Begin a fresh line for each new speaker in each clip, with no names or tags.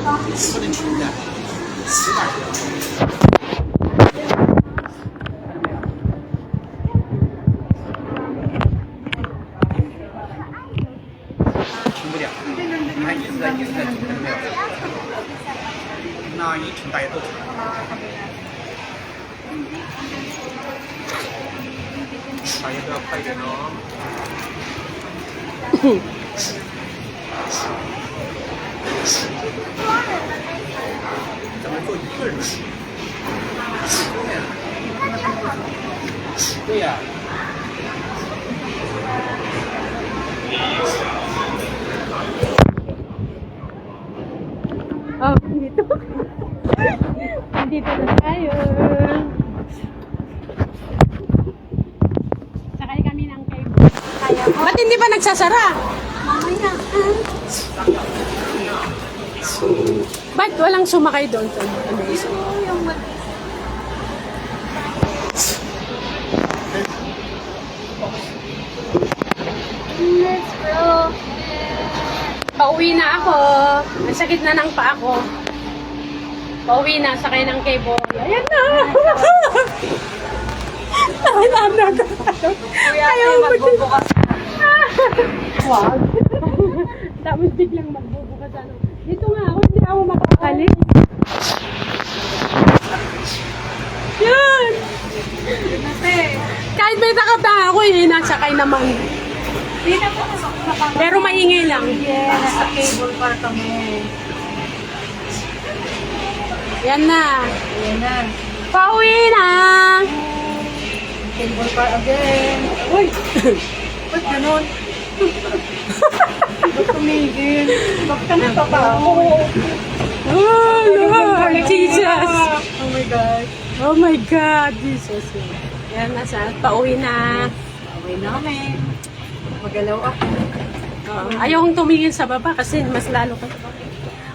不能停的，实打的。停不了，你看一直在停，看到没有？那一停大家都停。大家都要快一点哦。咱们坐一个人吃。对呀。
Oh, dito. Dito na tayo. Sakay kami ng cable. Ba't hindi pa nagsasara?
Mamaya.
Ba't walang sumakay doon sa amazing?
Let's go.
Pauwi na ako. Ang sakit na ng paa ko. Pauwi na, sakay ng cable. Ayan na! Ayan na! Ayaw magbubukas. Wag. Tapos biglang magbubukas. Dito nga ako, hindi ako makakalis. Yan! Kahit may takatanga ako, nasakay naman.
Hindi na po sa
Pero maingay lang.
Yeah, nasa cable car kami.
Yan na.
Ayan na.
Pauwi na!
Cable car again. Uy! Ba't ganun? Ba't tumigil? Ba't ka nagpapako?
Oh, Lord, Jesus!
Oh my God.
Oh my God, Jesus. Yan na sa pauwi na.
Okay na kami. Magalaw ako.
Ayaw kong tumingin sa baba kasi mas lalo ka.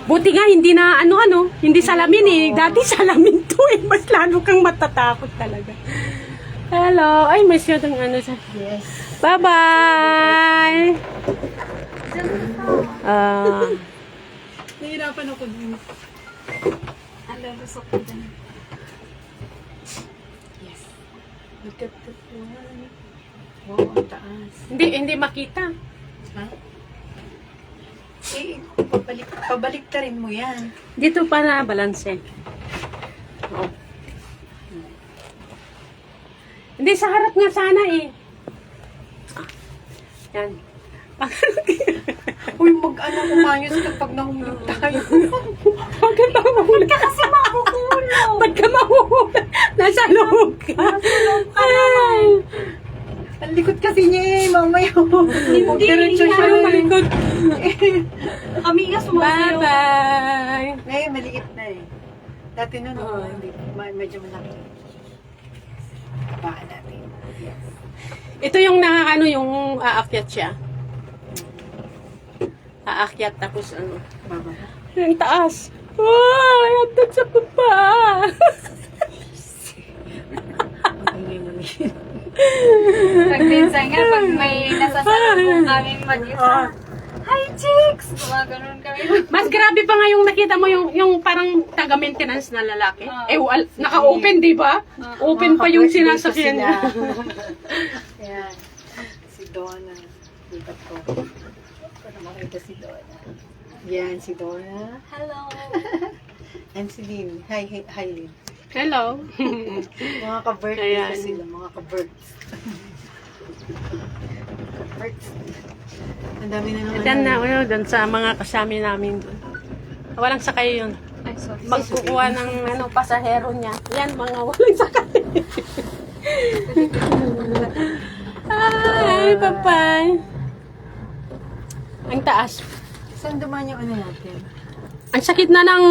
Buti nga hindi na hindi salamin eh. Dati salamin to eh. Mas lalo kang matatakot talaga. Hello. Ay, may siya ng sa.
Yes.
Bye-bye!
Nahirapan ako dun. Alam, ko dun. Yes. Look at the one. Wow, ang taas.
Hindi makita.
Ha? Eh, pabalik ta rin mo yan.
Dito pa na balanse. Oo. Hindi, sa harap nga sana eh. Yan.
Uy, mag-ano kumayos kapag nahulog tayo.
Huwag ka mahulog.
Kasi makukulong.
Ba't ka mahulog? Nasa loob ka. Ay.
Ang likod kasi niya eh, mamaya.
Hindi,
Diretso siya
ano
eh.
malikot.
Kami nga sumasayaw.
Bye-bye.
Ngayon, maliit na eh. Dati nun, hindi. Medyo malaki. Baka natin. Yes.
Ito yung yung aakyat siya. Aakyat tapos
Baba.
yung taas. Wow, hanggang sa baba.
Pag-minsan nga, pag may nasasalubong kaming mag-isa, hi chicks! Gumaganon kami.
Mas grabe pa nga yung nakita mo yung parang taga-maintenance na lalaki. Naka-open, di ba? Open pa yung sinasakyan niya.
Ayan. Si Donna. Lipat ko. Para makita si Donna. Yan, si Donna.
Hello!
And si Lynn. Hi, Lynn.
Hello.
Mga ka-birds
Ayan.
sila. Mga ka-birds. Ka-birds. Ang dami na naman.
Diyan na, doon sa mga kasami namin doon. Walang sakay yun.
Ay, sorry.
Magkukuha ng pasahero niya. Yan, mga walang sakay. Ay, papay. Ang taas.
Saan dumaan yung ano natin?
Ang sakit na ng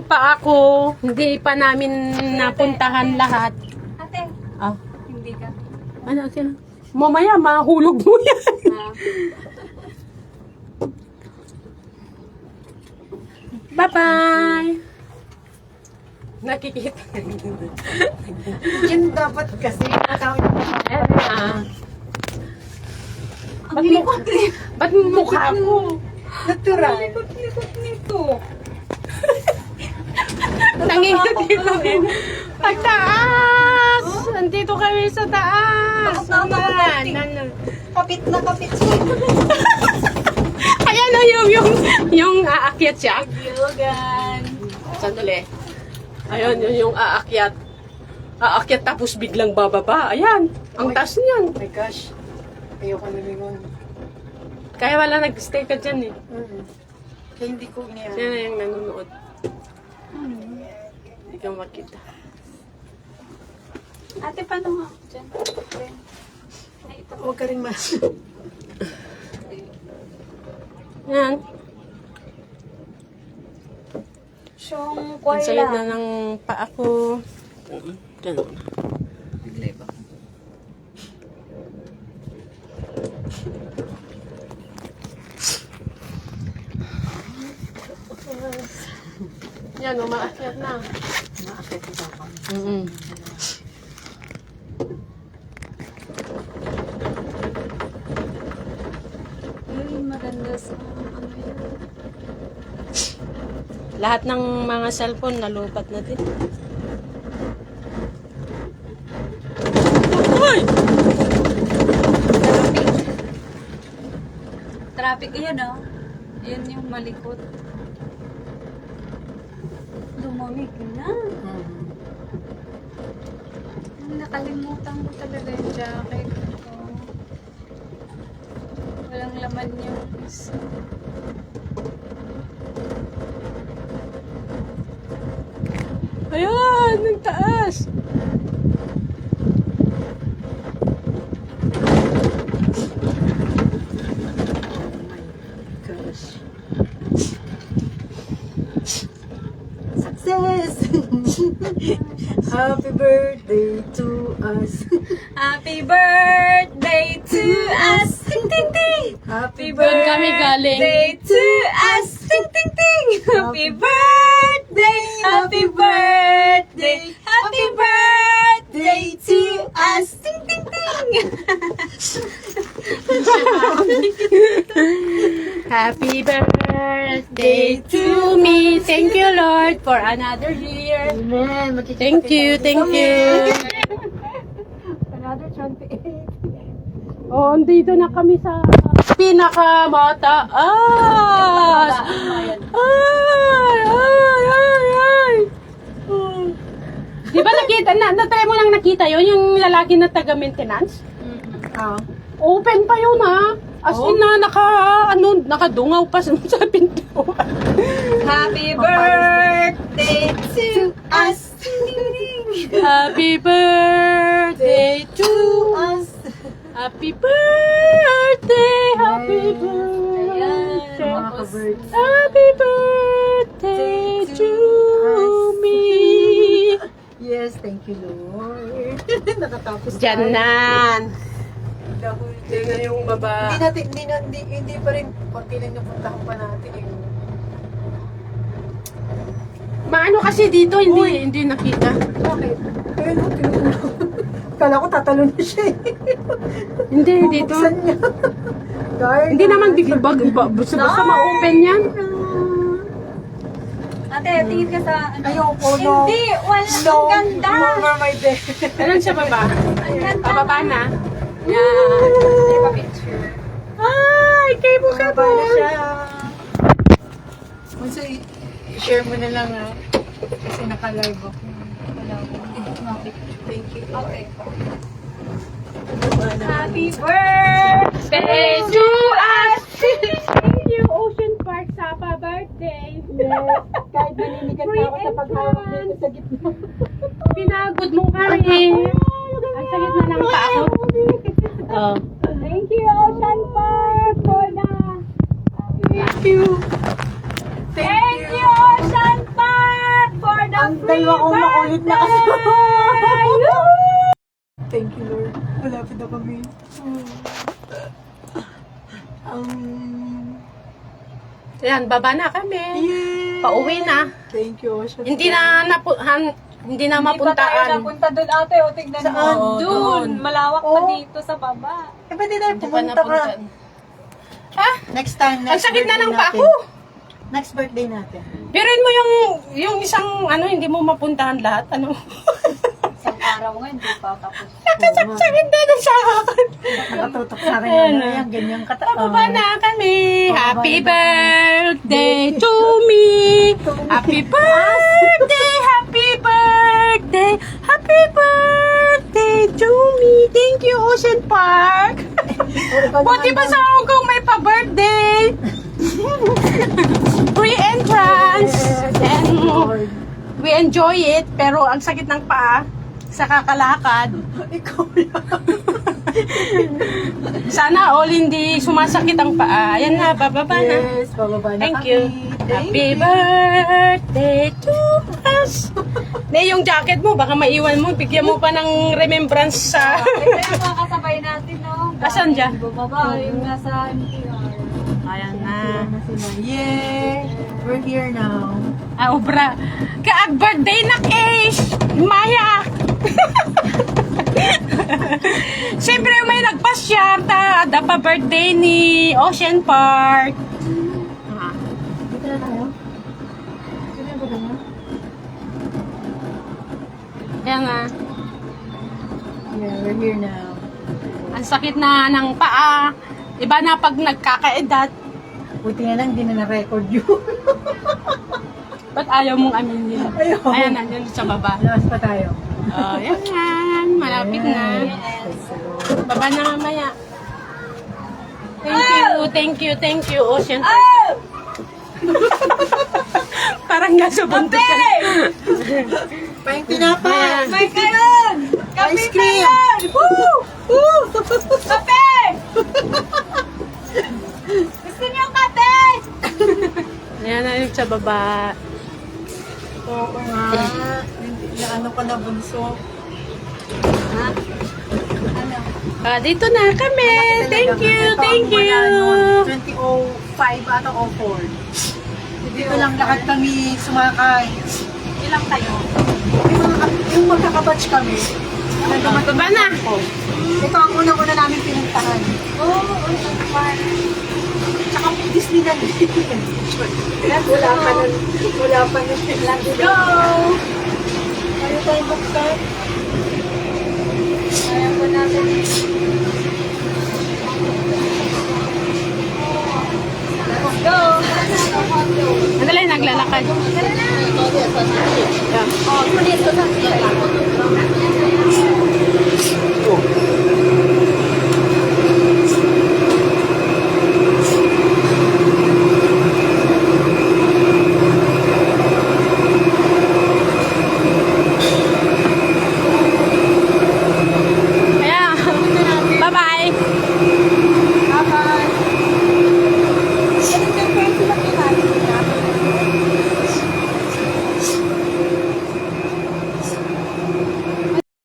paa ko. Hindi pa namin napuntahan lahat.
Ate,
Ah,
hindi ka.
ano sila? Mamaya, mahulog mo yan. Bye-bye! Nakikita.
Yan dapat kasi. Matawin mo.
Ba't mukha ko?
Natural.
Likot nito.
Nangingiti kami. Pagtaas! Andito kami sa taas. Ayan.
Kapit na kapit.
Ayan o, yung aakyat siya.
Yogan.
Sandali. Ayun, yung aakyat. Aakyat tapos biglang bababa. Ayan, ang taas niyan.
Oh my gosh. Ayoko na limon.
Kaya wala nag-stay ka dyan eh.
Kaya hindi ko iniyan.
Yan na yung nanonood. Hindi ka makita.
Ate, paano nga? Diyan.
Huwag ka rin mas.
Yan.
Siyong
Ang
kway
sakit na
lang.
ng paa ko. Dyan.
Biglay ba?
Yan, umaakyat na.
Maakit ko ako.
Uy, maganda sa ano yun.
Lahat ng mga cellphone nalupat na din. Uy!
Traffic yun, oh. Yun yung malikot. Lumamig na. Nakalimutan ko talaga yung jacket ko. Walang laman yung isa.
Ayan, ang taas.
Gosh. Success! Happy birthday to us.
Happy birthday to us! Ting ting ting!
Happy
Doon kami galing.
Birthday to us! Ting ting ting! Happy birthday! Happy birthday! Happy birthday to us! Ting ting ting!
Happy birthday to me. Thank you, Lord, for another year.
Amen.
Thank you, thank you.
Another 28.
Oh, andito na kami sa pinakamataas. Ay, ay, ay, ay. Di ba nakita, na-try mo lang nakita yun, yung lalaki na taga-maintenance? Open pa yun ha. As in na, nakadungaw pa sa pinto.
Happy birthday to us! Ting ting ting!
Happy birthday to us. Happy birthday, happy birthday.
Mga ka-birds.
Happy birthday to me.
Yes, thank you, Lord. Nakatapos
Janan.
Dahil
Tingnan yung baba.
hindi pa rin konti lang napuntahan pa natin eh.
Maano kasi dito, hindi nakita.
Bakit? Kaya no, tinutulog. Kala ko tatalo na siya eh.
Hindi, dito.
Bubuksan niya. Darn.
Hindi naman basta ma-open yan.
Ate, tingin ka sa ano?
Ayoko, no.
Hindi! Wala!
No,
Ang ganda!
over my bed.
Alam sa baba.
Ang ganda!
Pababa na.
Hindi pa picture.
Ay, kay mo ka
Baba na siya. Kung i-share mo na lang ha. Kasi naka-live ako. Wala ako. Thank you.
Okay. Happy birthday to us!
Thank you, Ocean Park Sapa birthday.
Yes. Kahit naninigan pa ako sa paghawak dito sa gitna.
Pinagod mo kami. Ang sakit na ng paa ko. Oh.
Thank you, Ocean Park, for the...
Thank you.
Thank you, Ocean Park, for the
Ang
free
dalawa kong makulit na kasi.
birthday!
Thank you, Lord. Malapit na kami.
Yan, baba na kami.
Yay!
Pauwi na.
Thank you, Ocean.
Hindi na
Hindi pa tayo
mapuntaan.
napunta doon, ate. O, tignan mo.
Saan?
Oo,
Doon.
doon.
Malawak pa
Oo.
dito sa baba.
Eh, pwede tayo
Hindi pa
pumunta ka.
napuntaan. Ha?
Next time,
Ang
next
sakit na
birthday
ng paa
natin.
ko.
Next birthday natin.
Biruin mo yung isang ano, hindi mo mapuntahan lahat. Ano?
Isang araw nga, hindi pa tapos.
Nakasaksakin din sa akin.
Nakatutok sa akin.
Ayan
Ano
na.
yan, ganyan kata.
Pababa na kami. Happy
Pababa na.
birthday to me. Happy birthday, happy birthday, happy birthday to me. Thank you, Ocean Park. Buti ba sa Hong Kong may pa-birthday? Free entrance. And we enjoy it, pero ang sakit ng paa sa kakalakad.
Ikaw lang.
Sana all hindi sumasakit ang paa. Ayan na, bababa na.
Yes, bababa na
Thank
kami.
you.
Thank
Happy
you.
birthday to us. Ne, yung jacket mo, baka maiwan mo. Bigyan mo pa ng remembrance sa...
Ito yung mga kasabay natin, no?
Asan dyan?
Bumaba, yung nasa NPR.
Ayan na.
Yay! We're here now.
Ah, obra. Kaag birthday na case. Maya. Siyempre may nagpasyar ta. Dapa birthday ni Ocean Park. Ah.
Dito na tayo. Dito na ba tayo?
Ayan na.
Yeah, we're here now.
Ang sakit na ng paa. Iba na pag nagkakaedad.
Buti na lang, di na na-record yun.
Ba't ayaw mong aminin?
Ayaw.
Ayan na, dyan sa baba.
Labas pa tayo.
Oh, yan. Malapit na. Baba na mamaya. Thank you, Ocean Park.
Oh!
Parang nasa buntot ka.
Pahing tinapay!
May kayon! Kape
Ice cream!
kayon!
Woo! Woo!
Kape! Gusto niyo kape?
Ayan na yung sa baba.
Oo nga. Na ano ka na bunso.
Dito na kami. Thank you.
Mula noon, 2005 ata o 4. Dito lang lahat kami sumakay.
Ilang kayo?
Yung magkakabatch kami.
Baba na.
Ito ang unang-una namin pinuntahan.
Oo, ang fun.
Tsaka Disneyland. Wala pa nun. Wala pa nun. Let's
Go!
Tayo tayo buksan.
Kaya po natin. Let's go!
Madali, naglalakad.
Oh, please,